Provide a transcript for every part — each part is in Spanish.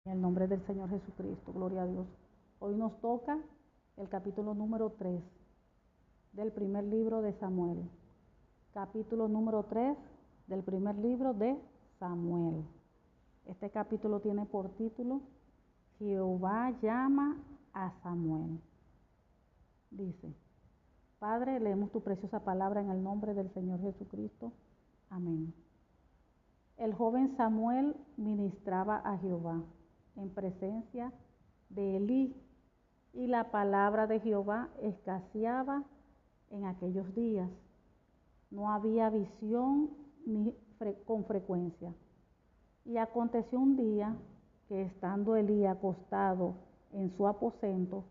En el nombre del Señor Jesucristo, gloria a Dios. Hoy nos toca el capítulo número 3 del primer libro de Samuel. Capítulo número 3 del primer libro de Samuel. Este capítulo tiene por título Jehová llama a Samuel. Dice: Padre, leemos tu preciosa palabra en el nombre del Señor Jesucristo. Amén. El joven Samuel ministraba a Jehová en presencia de Elí, y la palabra de Jehová escaseaba en aquellos días. No había visión con frecuencia. Y aconteció un día que, estando Elí acostado en su aposento,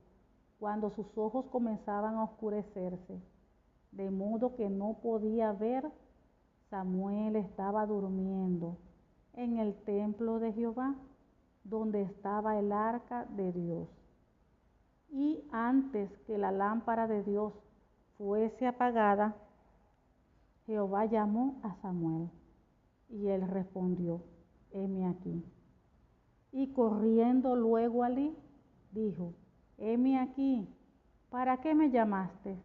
cuando sus ojos comenzaban a oscurecerse, de modo que no podía ver, Samuel estaba durmiendo en el templo de Jehová, donde estaba el arca de Dios. Y antes que la lámpara de Dios fuese apagada, Jehová llamó a Samuel, y él respondió: heme aquí. Y corriendo luego a Elí, dijo: heme aquí, ¿para qué me llamaste?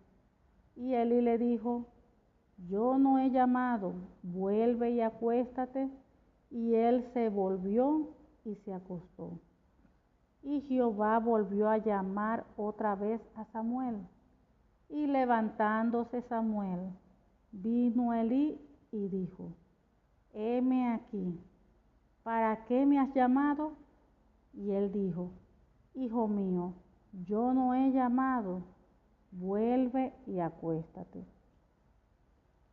Y Elí le dijo: yo no he llamado, vuelve y acuéstate. Y él se volvió y se acostó. Y Jehová volvió a llamar otra vez a Samuel. Y levantándose Samuel, vino a Elí y dijo: heme aquí, ¿para qué me has llamado? Y él dijo: hijo mío, yo no he llamado, vuelve y acuéstate.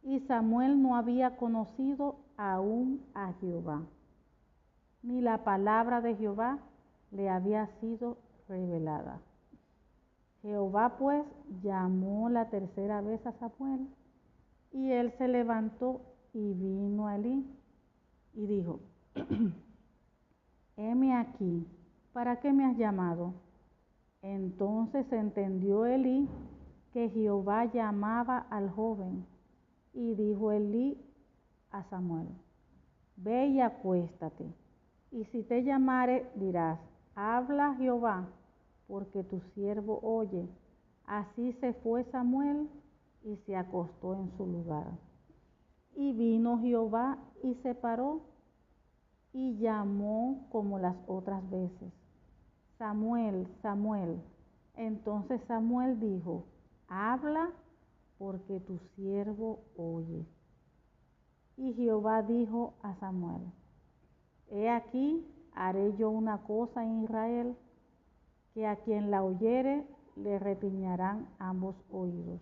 Y Samuel no había conocido aún a Jehová, ni la palabra de Jehová le había sido revelada. Jehová pues llamó la tercera vez a Samuel, y él se levantó y vino a Elí y dijo: heme aquí, ¿para qué me has llamado? Entonces entendió Elí que Jehová llamaba al joven, y dijo Elí a Samuel: ve y acuéstate, y si te llamare dirás: habla Jehová, porque tu siervo oye. Así se fue Samuel y se acostó en su lugar. Y vino Jehová y se paró y llamó como las otras veces: Samuel, Samuel. Entonces Samuel dijo: habla, porque tu siervo oye. Y Jehová dijo a Samuel: he aquí, haré yo una cosa en Israel, que a quien la oyere le retiñarán ambos oídos.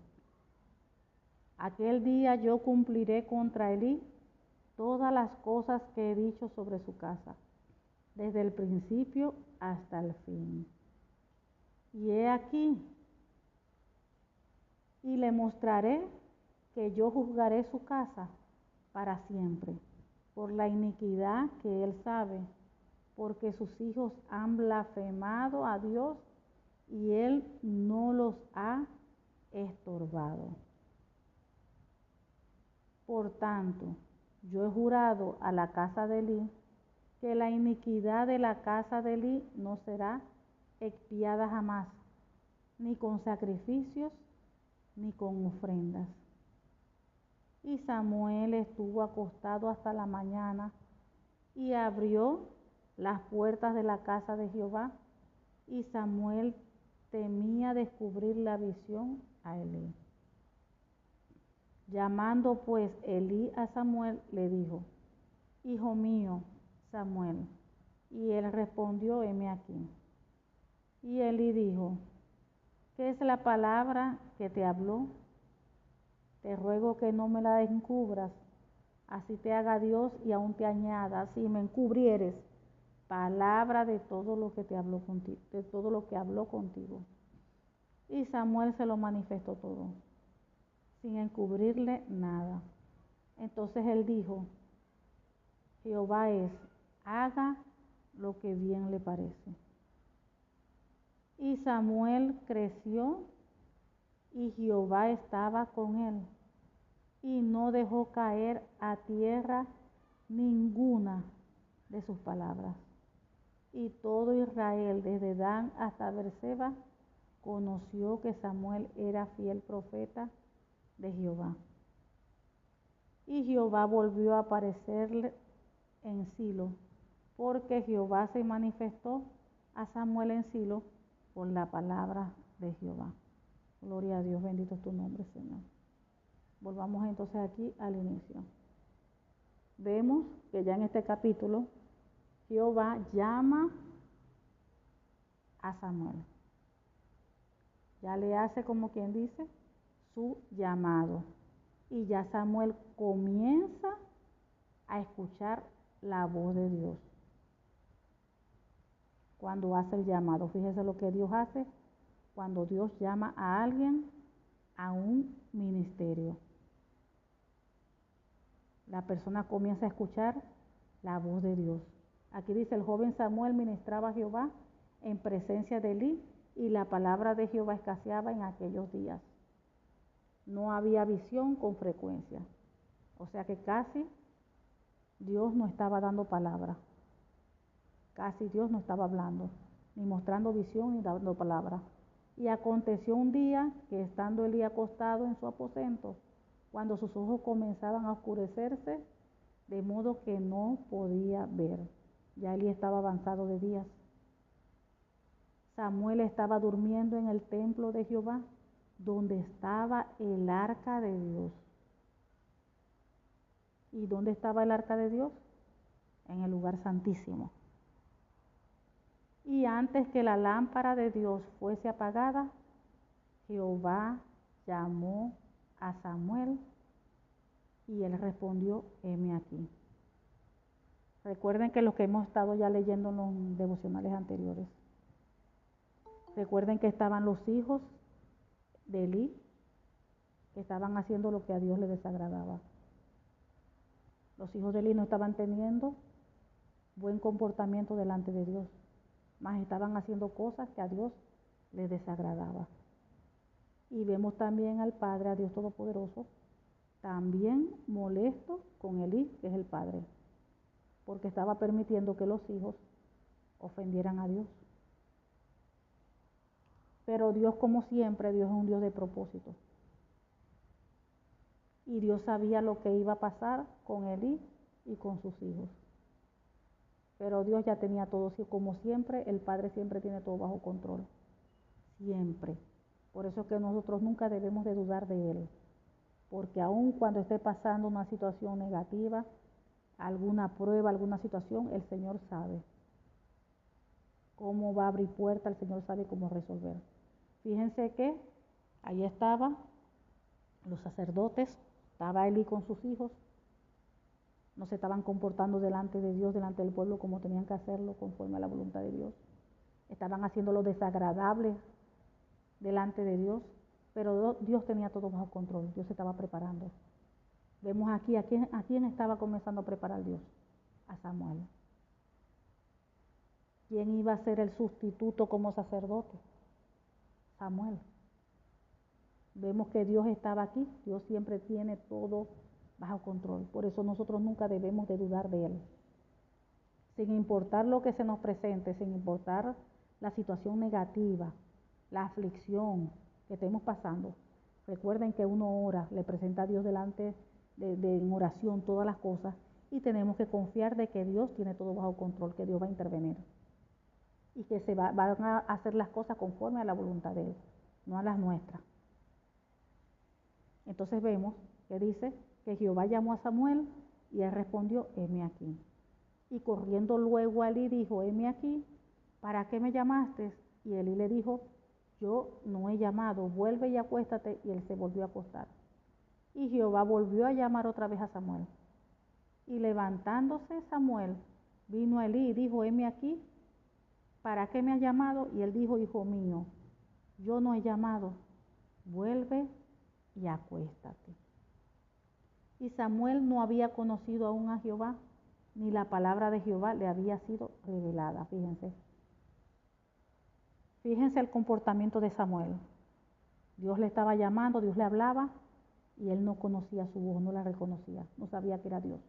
Aquel día yo cumpliré contra Elí todas las cosas que he dicho sobre su casa, desde el principio hasta el fin. Y he aquí, y le mostraré que yo juzgaré su casa para siempre, por la iniquidad que él sabe, porque sus hijos han blasfemado a Dios, y él no los ha estorbado. Por tanto, yo he jurado a la casa de Elí que la iniquidad de la casa de Elí no será expiada jamás, ni con sacrificios, ni con ofrendas. Y Samuel estuvo acostado hasta la mañana, y abrió las puertas de la casa de Jehová, y Samuel temía descubrir la visión a Elí. Llamando pues Elí a Samuel, le dijo: hijo mío, Samuel. Y él respondió: heme aquí. Y Elí dijo: ¿qué es la palabra que te habló? Te ruego que no me la encubras, así te haga Dios y aún te añada, si me encubrieres palabra de todo lo que te habló contigo, de todo lo que habló contigo. Y Samuel se lo manifestó todo, sin encubrirle nada. Entonces él dijo: Jehová es, haga lo que bien le parece. Y Samuel creció, y Jehová estaba con él, y no dejó caer a tierra ninguna de sus palabras. Y todo Israel, desde Dan hasta Beerseba, conoció que Samuel era fiel profeta de Jehová. Y Jehová volvió a aparecerle en Silo, porque Jehová se manifestó a Samuel en Silo por la palabra de Jehová. Gloria a Dios, bendito es tu nombre, Señor. Volvamos entonces aquí al inicio. Vemos que ya en este capítulo Jehová llama a Samuel. Ya le hace, como quien dice, su llamado. Y ya Samuel comienza a escuchar la voz de Dios. Cuando hace el llamado, fíjese lo que Dios hace cuando Dios llama a alguien a un ministerio. La persona comienza a escuchar la voz de Dios. Aquí dice, el joven Samuel ministraba a Jehová en presencia de Elí, y la palabra de Jehová escaseaba en aquellos días. No había visión con frecuencia. O sea que casi Dios no estaba dando palabra. Casi Dios no estaba hablando, ni mostrando visión, ni dando palabra. Y aconteció un día que estando Elí acostado en su aposento, cuando sus ojos comenzaban a oscurecerse, de modo que no podía ver. Ya Elí estaba avanzado de días. Samuel estaba durmiendo en el templo de Jehová, donde estaba el arca de Dios. ¿Y dónde estaba el arca de Dios? En el lugar santísimo. Y antes que la lámpara de Dios fuese apagada, Jehová llamó a Samuel y él respondió, heme aquí. Recuerden que los que hemos estado ya leyendo en los devocionales anteriores, recuerden que estaban los hijos de Elí, que estaban haciendo lo que a Dios le desagradaba. Los hijos de Elí no estaban teniendo buen comportamiento delante de Dios, mas estaban haciendo cosas que a Dios le desagradaba. Y vemos también al Padre, a Dios Todopoderoso, también molesto con Elí, que es el padre, porque estaba permitiendo que los hijos ofendieran a Dios. Pero Dios, como siempre, Dios es un Dios de propósito. Y Dios sabía lo que iba a pasar con Elí y con sus hijos. Pero Dios ya tenía todo, como siempre, el Padre siempre tiene todo bajo control. Siempre. Por eso es que nosotros nunca debemos de dudar de Él. Porque aun cuando esté pasando una situación negativa, alguna prueba, alguna situación, el Señor sabe cómo va a abrir puerta, el Señor sabe cómo resolver. Fíjense que ahí estaban los sacerdotes, estaba Elí con sus hijos, no se estaban comportando delante de Dios, delante del pueblo como tenían que hacerlo conforme a la voluntad de Dios. Estaban haciendo lo desagradable delante de Dios, pero Dios tenía todo bajo control, Dios se estaba preparando. Vemos aquí a quién estaba comenzando a preparar Dios, a Samuel. ¿Quién iba a ser el sustituto como sacerdote? Samuel. Vemos que Dios estaba aquí, Dios siempre tiene todo bajo control. Por eso nosotros nunca debemos de dudar de Él. Sin importar lo que se nos presente, sin importar la situación negativa, la aflicción que estemos pasando. Recuerden que uno ora, le presenta a Dios delante en oración todas las cosas, y tenemos que confiar de que Dios tiene todo bajo control, que Dios va a intervenir. Y que van a hacer las cosas conforme a la voluntad de Él, no a las nuestras. Entonces vemos que dice que Jehová llamó a Samuel y él respondió, heme aquí. Y corriendo luego a Elí dijo, heme aquí, ¿para qué me llamaste? Y Elí le dijo, yo no he llamado, vuelve y acuéstate. Y él se volvió a acostar. Y Jehová volvió a llamar otra vez a Samuel. Y levantándose Samuel, vino a Elí y dijo, heme aquí, ¿para qué me has llamado? Y él dijo, hijo mío, yo no he llamado, vuelve y acuéstate. Y Samuel no había conocido aún a Jehová, ni la palabra de Jehová le había sido revelada. Fíjense el comportamiento de Samuel. Dios le estaba llamando, Dios le hablaba, y él no conocía su voz, no la reconocía, no sabía que era Dios.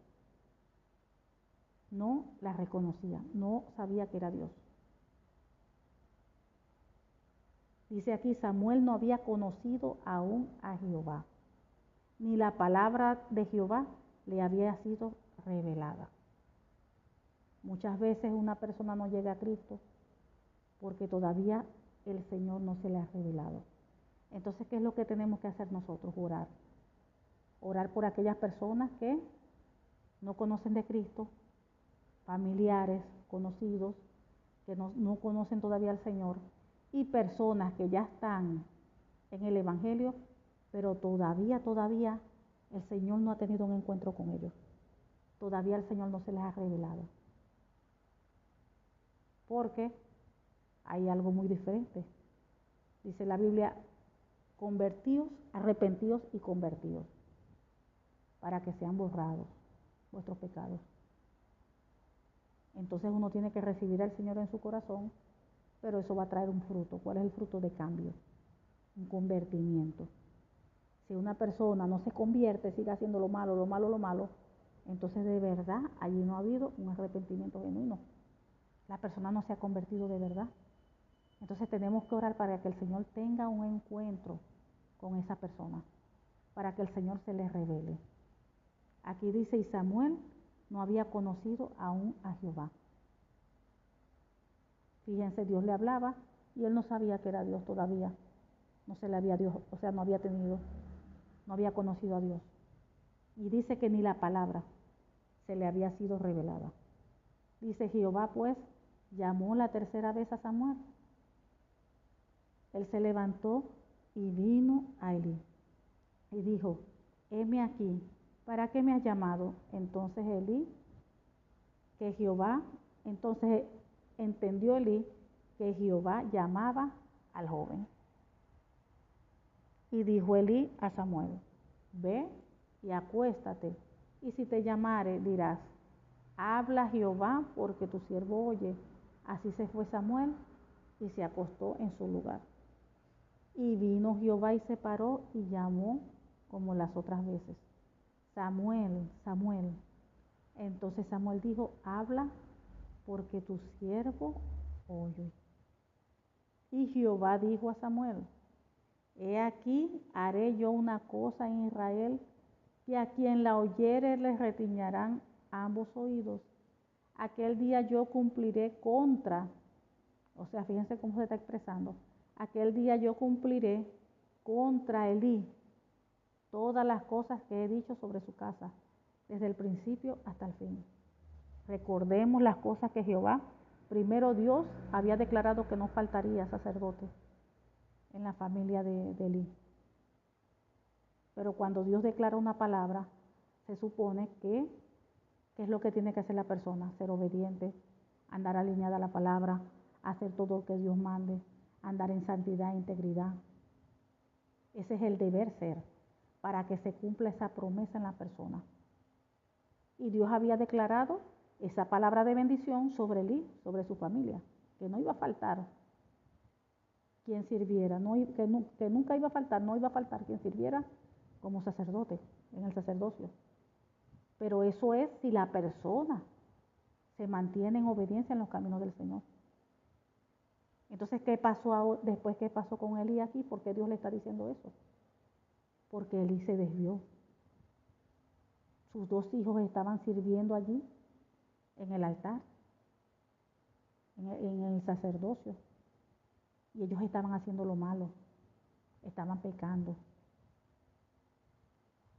no la reconocía, no sabía que era Dios. Dice aquí, Samuel no había conocido aún a Jehová, ni la palabra de Jehová le había sido revelada. Muchas veces una persona no llega a Cristo porque todavía el Señor no se le ha revelado. Entonces, ¿qué es lo que tenemos que hacer nosotros? Orar. Orar por aquellas personas que no conocen de Cristo, familiares, conocidos, que no conocen todavía al Señor, y personas que ya están en el Evangelio, pero todavía el Señor no ha tenido un encuentro con ellos. Todavía el Señor no se les ha revelado. Porque hay algo muy diferente. Dice la Biblia, convertíos, arrepentidos y convertidos, para que sean borrados vuestros pecados. Entonces uno tiene que recibir al Señor en su corazón, pero eso va a traer un fruto. ¿Cuál es el fruto de cambio? Un convertimiento. Si una persona no se convierte, sigue haciendo lo malo, entonces de verdad allí no ha habido un arrepentimiento genuino. La persona no se ha convertido de verdad. Entonces tenemos que orar para que el Señor tenga un encuentro con esa persona, para que el Señor se le revele. Aquí dice, y Samuel no había conocido aún a Jehová. Fíjense, Dios le hablaba y él no sabía que era Dios todavía. No se le había Dios, o sea, no había conocido a Dios. Y dice que ni la palabra se le había sido revelada. Dice, Jehová pues llamó la tercera vez a Samuel. Él se levantó y vino a Elí y dijo, heme aquí, ¿para qué me has llamado? Entonces entendió Elí que Jehová llamaba al joven. Y dijo Elí a Samuel, ve y acuéstate, y si te llamare dirás, habla Jehová porque tu siervo oye. Así se fue Samuel y se acostó en su lugar. Y vino Jehová y se paró y llamó como las otras veces, Samuel, Samuel. Entonces Samuel dijo, habla porque tu siervo oye. Y Jehová dijo a Samuel, he aquí, haré yo una cosa en Israel, que a quien la oyere le retiñarán ambos oídos. Aquel día yo cumpliré o sea, fíjense cómo se está expresando, aquel día yo cumpliré contra Elí todas las cosas que he dicho sobre su casa, desde el principio hasta el fin. Recordemos las cosas que Jehová, primero Dios, había declarado que no faltaría sacerdote en la familia de Elí. Pero cuando Dios declara una palabra, se supone que ¿qué es lo que tiene que hacer la persona? Ser obediente, andar alineada a la palabra, hacer todo lo que Dios mande, andar en santidad e integridad. Ese es el deber ser, para que se cumpla esa promesa en la persona. Y Dios había declarado esa palabra de bendición sobre Elí, sobre su familia, que no iba a faltar quien sirviera, que nunca iba a faltar, no iba a faltar quien sirviera como sacerdote, en el sacerdocio. Pero eso es si la persona se mantiene en obediencia en los caminos del Señor. Entonces, ¿qué pasó después? ¿Qué pasó con Elí aquí? ¿Por qué Dios le está diciendo eso? Porque Elí se desvió. Sus dos hijos estaban sirviendo allí, en el altar, en el sacerdocio. Y ellos estaban haciendo lo malo, estaban pecando.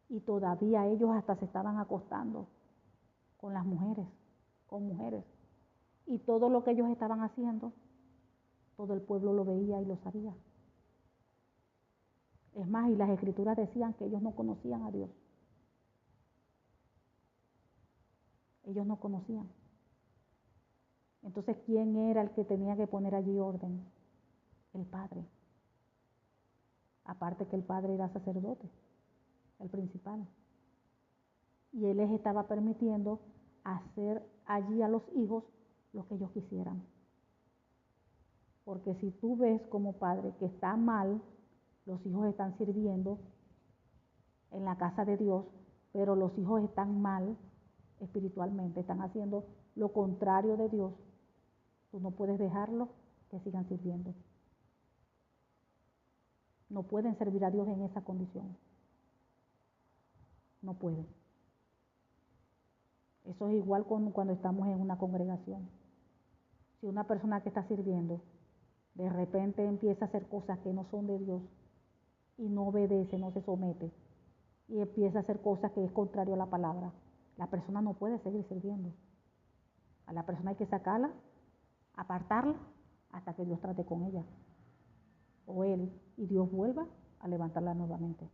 Y todavía ellos hasta se estaban acostando con las mujeres, con mujeres. Y todo lo que ellos estaban haciendo, todo el pueblo lo veía y lo sabía. Es más, y las escrituras decían que ellos no conocían a Dios. Ellos no conocían. Entonces, ¿quién era el que tenía que poner allí orden? El Padre. Aparte que el Padre era sacerdote, el principal. Y él les estaba permitiendo hacer allí a los hijos lo que ellos quisieran. Porque si tú ves como padre que está mal, los hijos están sirviendo en la casa de Dios, pero los hijos están mal espiritualmente, están haciendo lo contrario de Dios, tú no puedes dejarlo que sigan sirviendo. No pueden servir a Dios en esa condición. No pueden. Eso es igual cuando estamos en una congregación. Si una persona que está sirviendo de repente empieza a hacer cosas que no son de Dios y no obedece, no se somete, y empieza a hacer cosas que es contrario a la palabra, la persona no puede seguir sirviendo. A la persona hay que sacarla, apartarla, hasta que Dios trate con ella, o él, y Dios vuelva a levantarla nuevamente.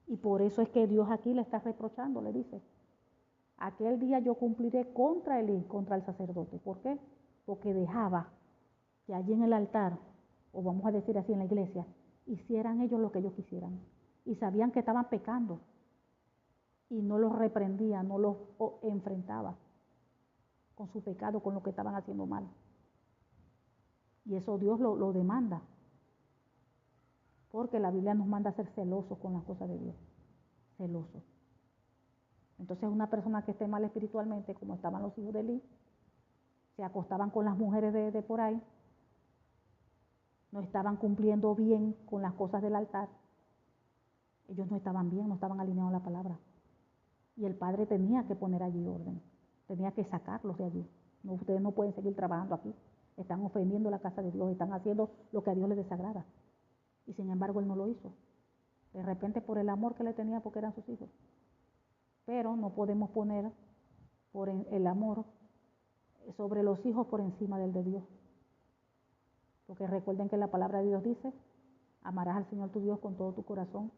Y por eso es que Dios aquí le está reprochando, le dice, aquel día yo cumpliré contra Elí, contra el sacerdote. ¿Por qué? Porque dejaba que allí en el altar, o vamos a decir así en la iglesia, hicieran ellos lo que ellos quisieran. Y sabían que estaban pecando. Y no los reprendía, no los enfrentaba con su pecado, con lo que estaban haciendo mal. Y eso Dios lo demanda. Porque la Biblia nos manda a ser celosos con las cosas de Dios. Celosos. Entonces una persona que esté mal espiritualmente, como estaban los hijos de Elí, se acostaban con las mujeres de por ahí, no estaban cumpliendo bien con las cosas del altar, ellos no estaban bien, no estaban alineados a la palabra. Y el padre tenía que poner allí orden, tenía que sacarlos de allí. No, ustedes no pueden seguir trabajando aquí, están ofendiendo la casa de Dios, están haciendo lo que a Dios les desagrada. Y sin embargo él no lo hizo, de repente por el amor que le tenía porque eran sus hijos. Pero no podemos poner por el amor sobre los hijos por encima del de Dios. Porque recuerden que la palabra de Dios dice, amarás al Señor tu Dios con todo tu corazón,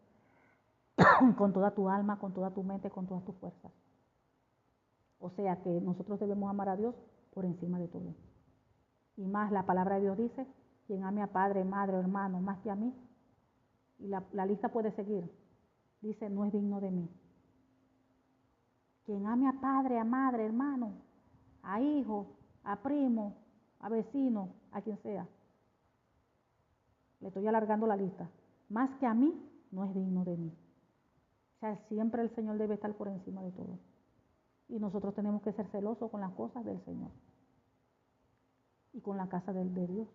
con toda tu alma, con toda tu mente, con todas tus fuerzas. O sea que nosotros debemos amar a Dios por encima de todo. Y más la palabra de Dios dice, quien ame a padre, madre o hermano más que a mí, y la lista puede seguir, dice, no es digno de mí. Quien ame a padre, a madre, hermano, a hijo, a primo, a vecino, a quien sea. Le estoy alargando la lista. Más que a mí, no es digno de mí. O sea, siempre el Señor debe estar por encima de todo. Y nosotros tenemos que ser celosos con las cosas del Señor. Y con la casa de Dios.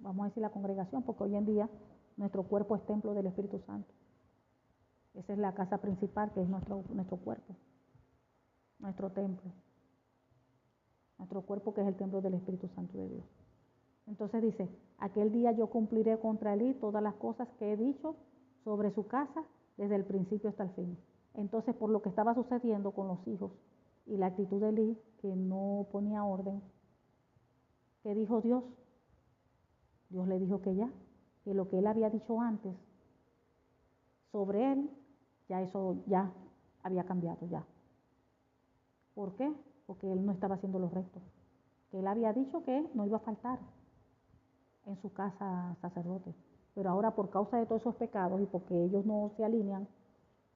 Vamos a decir la congregación, porque hoy en día nuestro cuerpo es templo del Espíritu Santo. Esa es la casa principal, que es nuestro cuerpo. Nuestro templo. Nuestro cuerpo, que es el templo del Espíritu Santo de Dios. Entonces dice, aquel día yo cumpliré contra Elí todas las cosas que he dicho sobre su casa desde el principio hasta el fin. Entonces, por lo que estaba sucediendo con los hijos y la actitud de Elí, que no ponía orden, ¿qué dijo Dios? Dios le dijo que lo que él había dicho antes sobre él, ya eso ya había cambiado ya. ¿Por qué? Porque él no estaba haciendo lo recto. Que él había dicho que no iba a faltar en su casa sacerdote. Pero ahora, por causa de todos esos pecados y porque ellos no se alinean,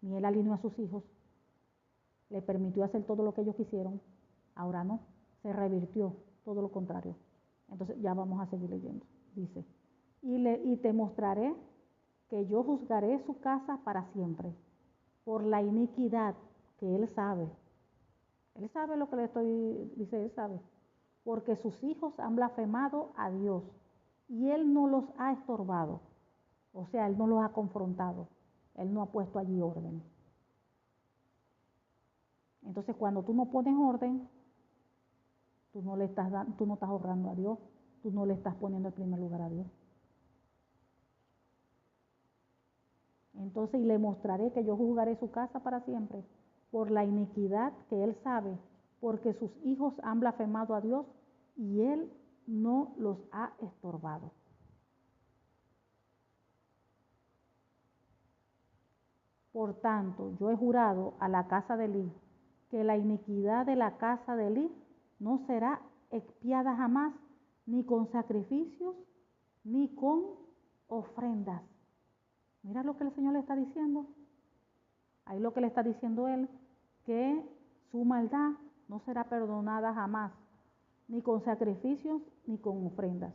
ni él alineó a sus hijos, le permitió hacer todo lo que ellos quisieron. Ahora no, se revirtió, todo lo contrario. Entonces ya vamos a seguir leyendo. Dice, y te mostraré que yo juzgaré su casa para siempre por la iniquidad que él sabe. Él sabe lo que le estoy, dice, él sabe. Porque sus hijos han blasfemado a Dios y él no los ha estorbado. O sea, él no los ha confrontado. Él no ha puesto allí orden. Entonces, cuando tú no pones orden, tú no estás honrando a Dios, tú no le estás poniendo en primer lugar a Dios. Entonces, y le mostraré que yo juzgaré su casa para siempre por la iniquidad que él sabe, porque sus hijos han blasfemado a Dios y él no los ha estorbado. Por tanto, yo he jurado a la casa de Elí que la iniquidad de la casa de Elí no será expiada jamás, ni con sacrificios, ni con ofrendas. Mira lo que el Señor le está diciendo. Ahí lo que le está diciendo él, que su maldad no será perdonada jamás, ni con sacrificios, ni con ofrendas.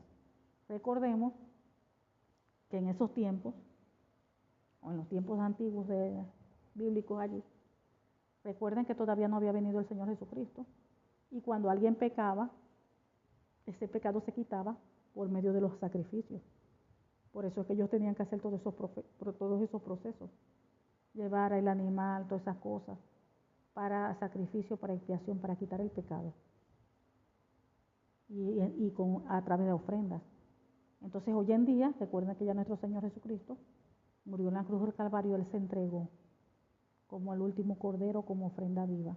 Recordemos que en esos tiempos, o en los tiempos antiguos bíblicos allí, recuerden que todavía no había venido el Señor Jesucristo. Y cuando alguien pecaba, ese pecado se quitaba por medio de los sacrificios. Por eso es que ellos tenían que hacer todos esos procesos. Llevar el animal, todas esas cosas, para sacrificio, para expiación, para quitar el pecado. Y a través de ofrendas. Entonces hoy en día, recuerden que ya nuestro Señor Jesucristo murió en la cruz del Calvario, Él se entregó como el último cordero, como ofrenda viva,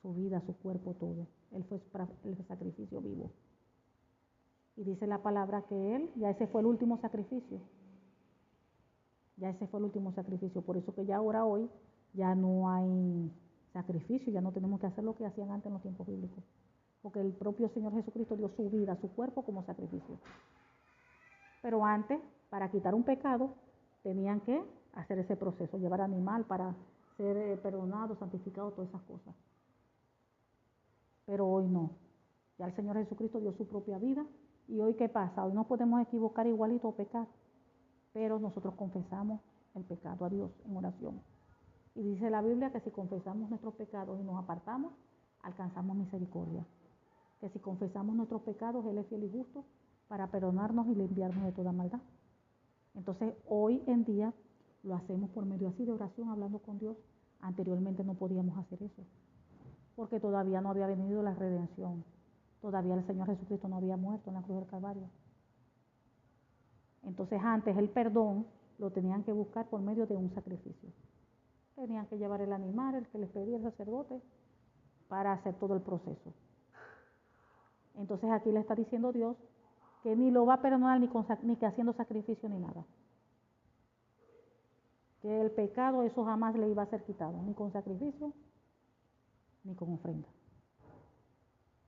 su vida, su cuerpo, todo. Él fue el sacrificio vivo. Y dice la palabra que Él, ya ese fue el último sacrificio. Ya ese fue el último sacrificio. Por eso que ya ahora hoy ya no hay sacrificio, ya no tenemos que hacer lo que hacían antes en los tiempos bíblicos. Porque el propio Señor Jesucristo dio su vida, su cuerpo como sacrificio. Pero antes, para quitar un pecado, tenían que hacer ese proceso, llevar animal para ser perdonado, santificado, todas esas cosas. Pero hoy no. Ya el Señor Jesucristo dio su propia vida. ¿Y hoy qué pasa? Hoy nos podemos equivocar igualito o pecar. Pero nosotros confesamos el pecado a Dios en oración. Y dice la Biblia que si confesamos nuestros pecados y nos apartamos, alcanzamos misericordia. Que si confesamos nuestros pecados, Él es fiel y justo para perdonarnos y limpiarnos de toda maldad. Entonces, hoy en día lo hacemos por medio así de oración, hablando con Dios. Anteriormente no podíamos hacer eso, porque todavía no había venido la redención. Todavía el Señor Jesucristo no había muerto en la cruz del Calvario. Entonces, antes el perdón lo tenían que buscar por medio de un sacrificio. Tenían que llevar el animal, el que les pedía el sacerdote, para hacer todo el proceso. Entonces, aquí le está diciendo Dios que ni lo va a perdonar ni que haciendo sacrificio ni nada. Que el pecado, eso jamás le iba a ser quitado, ni con sacrificio, ni con ofrenda.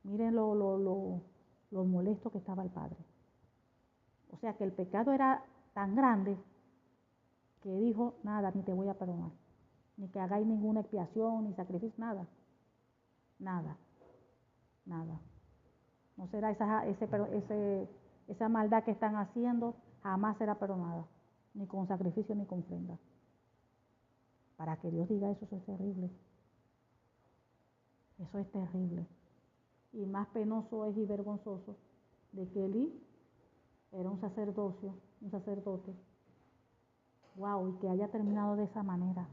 Miren lo molesto que estaba el Padre. O sea que el pecado era tan grande que dijo, nada, ni te voy a perdonar. Ni que hagáis ninguna expiación, ni sacrificio, nada. Nada. Nada. No será esa maldad que están haciendo, jamás será perdonada. Ni con sacrificio, ni con ofrenda. Para que Dios diga eso, eso es terrible. Eso es terrible. Y más penoso es y vergonzoso de que Elí era un sacerdote, wow, y que haya terminado de esa manera.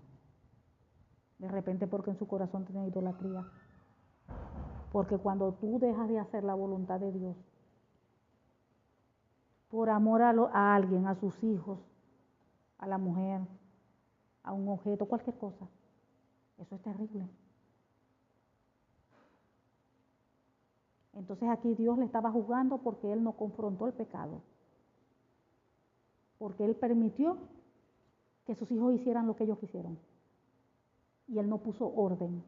De repente porque en su corazón tenía idolatría. Porque cuando tú dejas de hacer la voluntad de Dios, por amor a alguien, a sus hijos, a la mujer, a un objeto, cualquier cosa, eso es terrible. Entonces aquí Dios le estaba juzgando porque Él no confrontó el pecado. Porque Él permitió que sus hijos hicieran lo que ellos quisieron. Y Él no puso orden.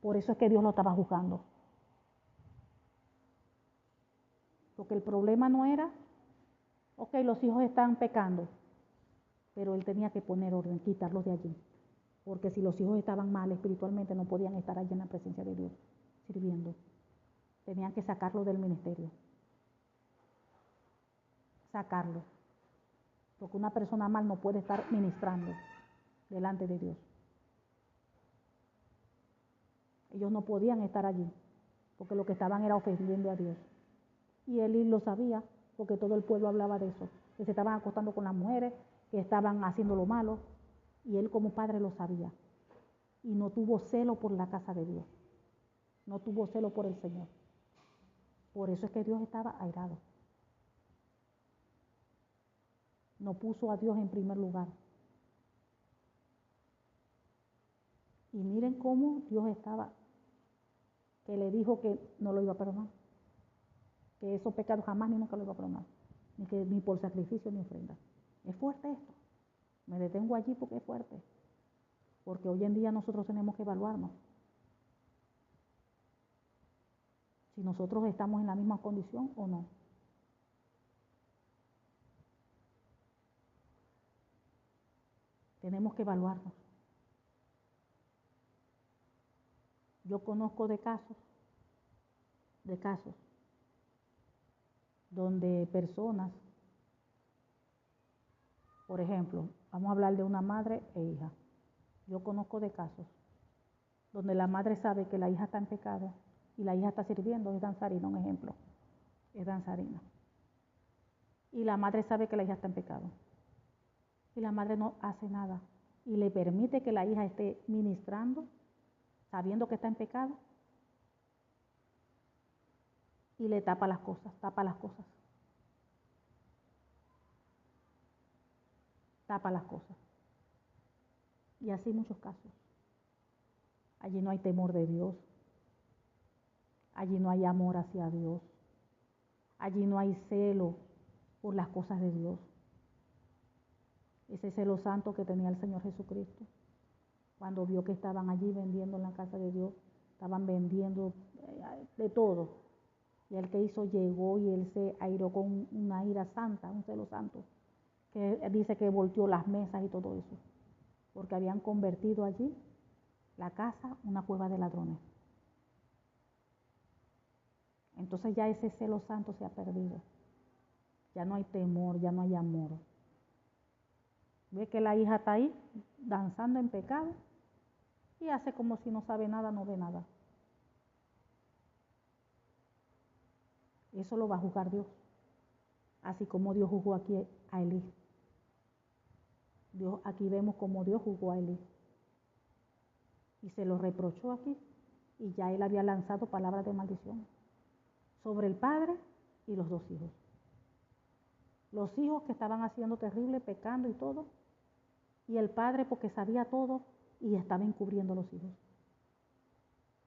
Por eso es que Dios lo estaba juzgando. Porque el problema no era, ok, los hijos están pecando, pero Él tenía que poner orden, quitarlos de allí. Porque si los hijos estaban mal espiritualmente, no podían estar allí en la presencia de Dios, sirviendo. Tenían que sacarlo del ministerio. Sacarlo. Porque una persona mal no puede estar ministrando delante de Dios. Ellos no podían estar allí, porque lo que estaban era ofendiendo a Dios. Y él lo sabía, porque todo el pueblo hablaba de eso, que se estaban acostando con las mujeres, que estaban haciendo lo malo, y él como padre lo sabía. Y no tuvo celo por la casa de Dios, no tuvo celo por el Señor. Por eso es que Dios estaba airado. No puso a Dios en primer lugar. Y miren cómo Dios estaba, que le dijo que no lo iba a perdonar, que esos pecados jamás ni nunca lo iba a perdonar, ni por sacrificio ni ofrenda. Es fuerte esto. Me detengo allí porque es fuerte. Porque hoy en día nosotros tenemos que evaluarnos. Si nosotros estamos en la misma condición o no. Tenemos que evaluarnos. Yo conozco de casos donde personas, por ejemplo, vamos a hablar de una madre e hija. Yo conozco de casos donde la madre sabe que la hija está en pecado y la hija está sirviendo, es danzarina, un ejemplo, es danzarina. Y la madre sabe que la hija está en pecado. Y la madre no hace nada y le permite que la hija esté ministrando, sabiendo que está en pecado, y le tapa las cosas, tapa las cosas. Tapa las cosas. Y así muchos casos. Allí no hay temor de Dios. Allí no hay amor hacia Dios. Allí no hay celo por las cosas de Dios. Ese celo santo que tenía el Señor Jesucristo. Cuando vio que estaban allí vendiendo en la casa de Dios, estaban vendiendo de todo. Y el que hizo llegó y él se airó con una ira santa, un celo santo, que dice que volteó las mesas y todo eso, porque habían convertido allí la casa una cueva de ladrones. Entonces ya ese celo santo se ha perdido. Ya no hay temor, ya no hay amor. Ve que la hija está ahí danzando en pecado y hace como si no sabe nada, no ve nada. Eso lo va a juzgar Dios, así como Dios juzgó aquí a Elí. Aquí vemos como Dios juzgó a Elí y se lo reprochó aquí, y ya él había lanzado palabras de maldición sobre el padre y los dos hijos. Los hijos que estaban haciendo terrible, pecando y todo, y el padre porque sabía todo y estaba encubriendo a los hijos.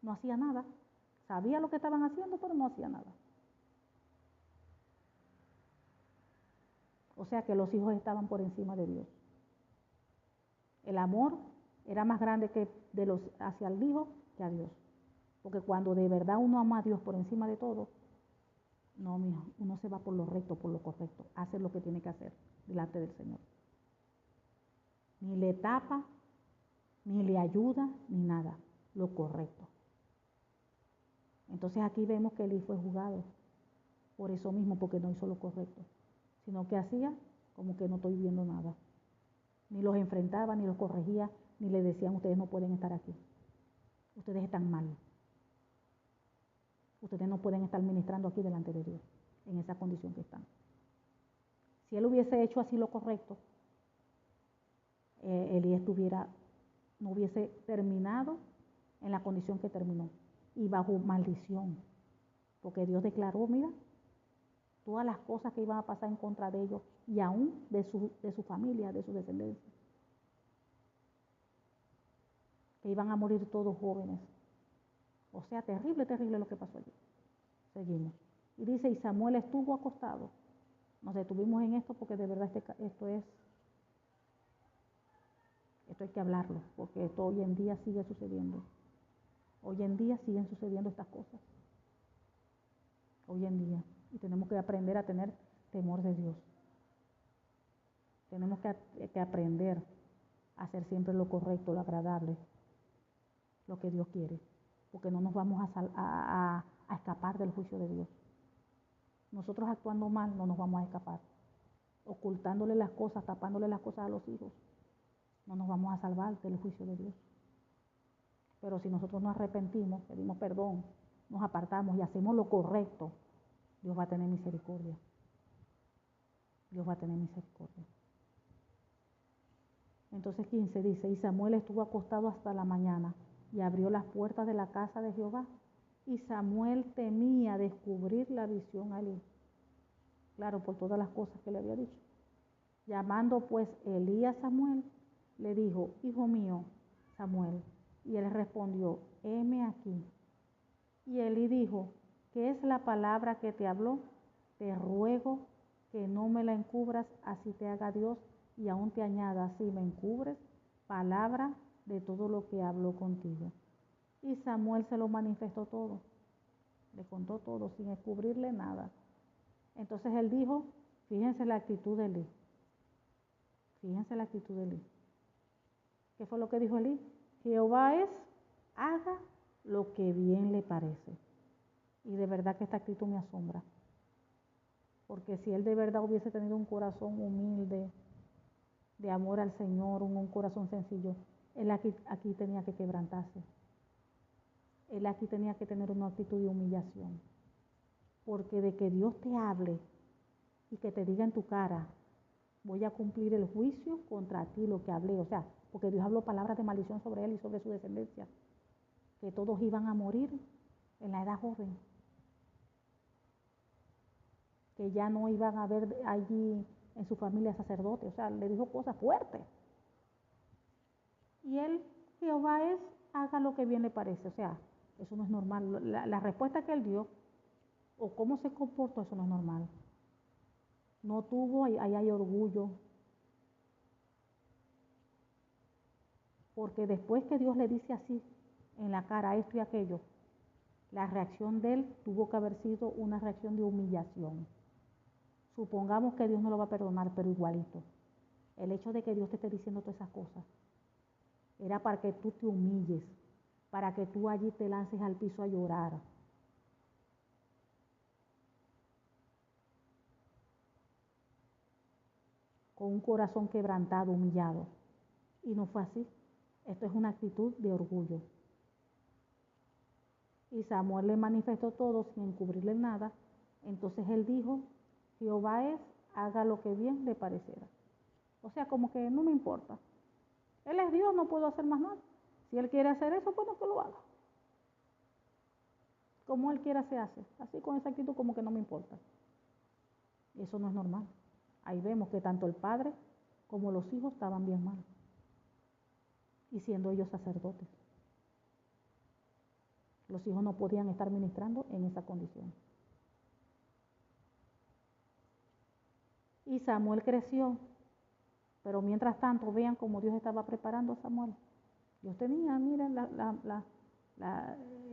No hacía nada, sabía lo que estaban haciendo, pero no hacía nada. O sea que los hijos estaban por encima de Dios. El amor era más grande que hacia el hijo que a Dios. Porque cuando de verdad uno ama a Dios por encima de todo, no, mijo, uno se va por lo recto, por lo correcto, hace lo que tiene que hacer delante del Señor. Ni le tapa, ni le ayuda, ni nada, lo correcto. Entonces aquí vemos que Elí fue juzgado por eso mismo, porque no hizo lo correcto, sino que hacía como que no estoy viendo nada. Ni los enfrentaba, ni los corregía, ni le decían, ustedes no pueden estar aquí. Ustedes están mal. Ustedes no pueden estar ministrando aquí delante de Dios, en esa condición que están. Si él hubiese hecho así lo correcto, Elí no hubiese terminado en la condición que terminó, y bajo maldición, porque Dios declaró, mira, todas las cosas que iban a pasar en contra de ellos, y aún de su familia, de su descendencia, que iban a morir todos jóvenes. O sea, terrible, terrible lo que pasó allí. Seguimos. Y dice, y Samuel estuvo acostado. Nos detuvimos en esto porque de verdad esto hay que hablarlo, porque esto hoy en día sigue sucediendo. Hoy en día siguen sucediendo estas cosas. Hoy en día. Y tenemos que aprender a tener temor de Dios. Tenemos que aprender a hacer siempre lo correcto, lo agradable, lo que Dios quiere. Porque no nos vamos a escapar del juicio de Dios. Nosotros actuando mal no nos vamos a escapar. Ocultándole las cosas, tapándole las cosas a los hijos, no nos vamos a salvar del juicio de Dios. Pero si nosotros nos arrepentimos, pedimos perdón, nos apartamos y hacemos lo correcto, Dios va a tener misericordia. Dios va a tener misericordia. Entonces 15 dice, y Samuel estuvo acostado hasta la mañana y abrió las puertas de la casa de Jehová. Y Samuel temía descubrir la visión a Elí. Claro, por todas las cosas que le había dicho. Llamando pues Elí a Samuel, le dijo, hijo mío, Samuel. Y él respondió, heme aquí. Y Elí dijo, ¿qué es la palabra que te habló? Te ruego que no me la encubras, así te haga Dios, y aún te añada, si me encubres, palabra de todo lo que habló contigo. Y Samuel se lo manifestó todo, le contó todo, sin descubrirle nada. Entonces él dijo, fíjense la actitud de Elí. Fíjense la actitud de Elí. ¿Qué fue lo que dijo Elí? Jehová haga lo que bien le parece. Y de verdad que esta actitud me asombra. Porque si él de verdad hubiese tenido un corazón humilde, de amor al Señor, un corazón sencillo, él aquí tenía que quebrantarse. él aquí tenía que tener una actitud de humillación. Porque de que Dios te hable y que te diga en tu cara, voy a cumplir el juicio contra ti, lo que hablé, o sea, porque Dios habló palabras de maldición sobre él y sobre su descendencia, que todos iban a morir en la edad joven, que ya no iban a haber allí en su familia sacerdotes, o sea, le dijo cosas fuertes. Y él, Jehová es, haga lo que bien le parece, o sea, eso no es normal. La respuesta que él dio, o cómo se comportó, eso no es normal. No tuvo, ahí hay orgullo. Porque después que Dios le dice así, en la cara, esto y aquello, la reacción de él tuvo que haber sido una reacción de humillación. Supongamos que Dios no lo va a perdonar, pero igualito. El hecho de que Dios te esté diciendo todas esas cosas, era para que tú te humilles, para que tú allí te lances al piso a llorar. Con un corazón quebrantado, humillado. Y no fue así. Esto es una actitud de orgullo. Y Samuel le manifestó todo sin encubrirle nada. Entonces él dijo, Jehová es, haga lo que bien le pareciera. O sea, como que no me importa. Él es Dios, no puedo hacer más nada. Si él quiere hacer eso, bueno, que lo haga. Como él quiera se hace. Así con esa actitud como que no me importa. Y eso no es normal. Ahí vemos que tanto el padre como los hijos estaban bien mal. Y siendo ellos sacerdotes. Los hijos no podían estar ministrando en esa condición. Y Samuel creció, pero mientras tanto vean cómo Dios estaba preparando a Samuel. Dios tenía, mira,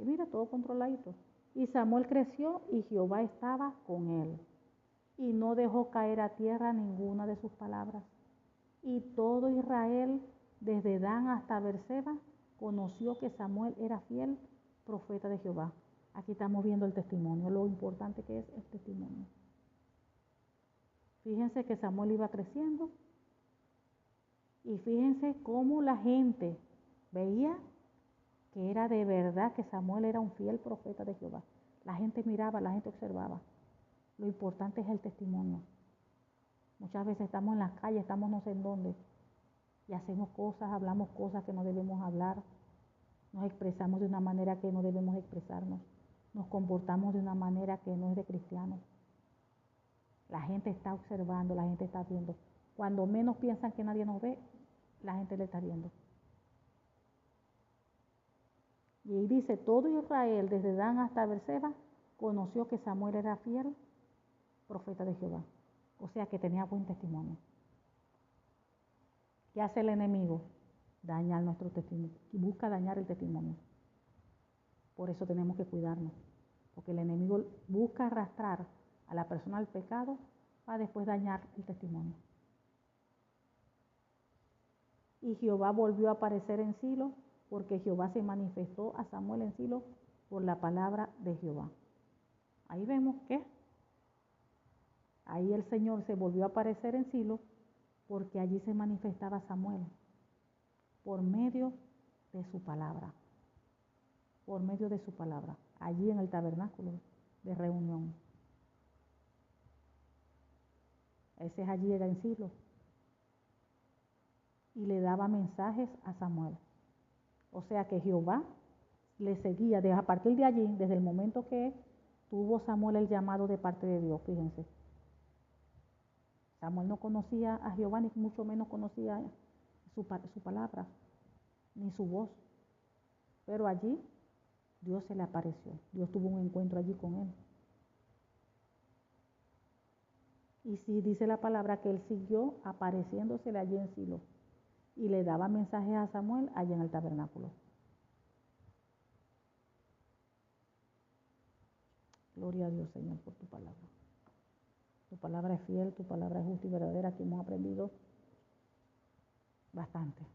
mira, todo controladito. Y Samuel creció y Jehová estaba con él. Y no dejó caer a tierra ninguna de sus palabras. Y todo Israel, desde Dan hasta Berseba, conoció que Samuel era fiel profeta de Jehová. Aquí estamos viendo el testimonio, lo importante que es el testimonio. Fíjense que Samuel iba creciendo y fíjense cómo la gente veía que era de verdad que Samuel era un fiel profeta de Jehová. La gente miraba, la gente observaba. Lo importante es el testimonio. Muchas veces estamos en las calles, estamos no sé en dónde, y hacemos cosas, hablamos cosas que no debemos hablar, nos expresamos de una manera que no debemos expresarnos, nos comportamos de una manera que no es de cristianos. La gente está observando, la gente está viendo. Cuando menos piensan que nadie nos ve, la gente le está viendo. Y ahí dice, todo Israel, desde Dan hasta Berseba, conoció que Samuel era fiel profeta de Jehová. O sea que tenía buen testimonio. ¿Qué hace el enemigo? Dañar nuestro testimonio. Busca dañar el testimonio. Por eso tenemos que cuidarnos. Porque el enemigo busca arrastrar a la persona al pecado para después dañar el testimonio. Y Jehová volvió a aparecer en Silo, porque Jehová se manifestó a Samuel en Silo por la palabra de Jehová. Ahí vemos que ahí el Señor se volvió a aparecer en Silo, porque allí se manifestaba Samuel por medio de su palabra. Por medio de su palabra, allí en el tabernáculo de reunión. Ese allí era en Silo. Y le daba mensajes a Samuel. O sea que Jehová le seguía a partir de allí, desde el momento que tuvo Samuel el llamado de parte de Dios, fíjense. Samuel no conocía a Jehová, ni mucho menos conocía su palabra, ni su voz. Pero allí Dios se le apareció. Dios tuvo un encuentro allí con él. Y sí dice la palabra que él siguió apareciéndosele allí en Silo. Y le daba mensajes a Samuel allí en el tabernáculo. Gloria a Dios, Señor, por tu palabra. Tu palabra es fiel, tu palabra es justa y verdadera, que hemos aprendido bastante.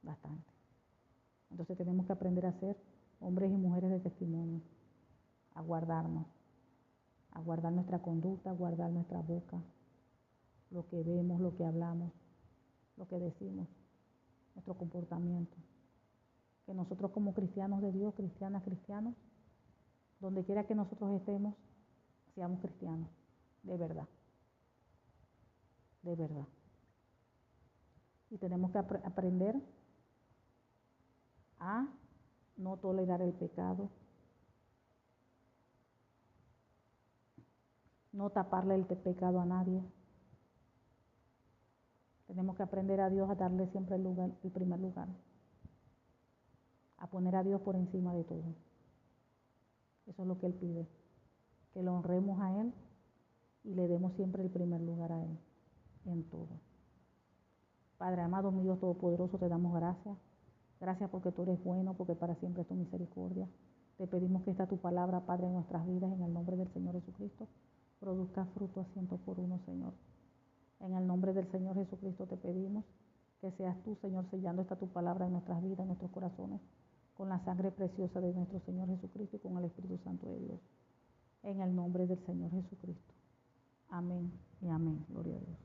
Bastante. Entonces tenemos que aprender a ser hombres y mujeres de testimonio, a guardarnos, a guardar nuestra conducta, a guardar nuestra boca, lo que vemos, lo que hablamos, lo que decimos, nuestro comportamiento. que nosotros como cristianos de Dios, cristianas, cristianos, donde quiera que nosotros estemos, seamos cristianos, de verdad, de verdad. Y tenemos que aprender a no tolerar el pecado, no taparle el pecado a nadie. Tenemos que aprender a Dios a darle siempre el primer lugar, a poner a Dios por encima de todo. Eso es lo que Él pide, que lo honremos a Él y le demos siempre el primer lugar a Él en todo. Padre amado, mi Dios todopoderoso, te damos gracias. Gracias porque tú eres bueno, porque para siempre es tu misericordia. Te pedimos que esta tu palabra, Padre, en nuestras vidas, en el nombre del Señor Jesucristo, produzca fruto a 100 por 1, Señor. En el nombre del Señor Jesucristo te pedimos que seas tú, Señor, sellando esta tu palabra en nuestras vidas, en nuestros corazones, con la sangre preciosa de nuestro Señor Jesucristo y con el Espíritu Santo de Dios. En el nombre del Señor Jesucristo. Amén y amén. Gloria a Dios.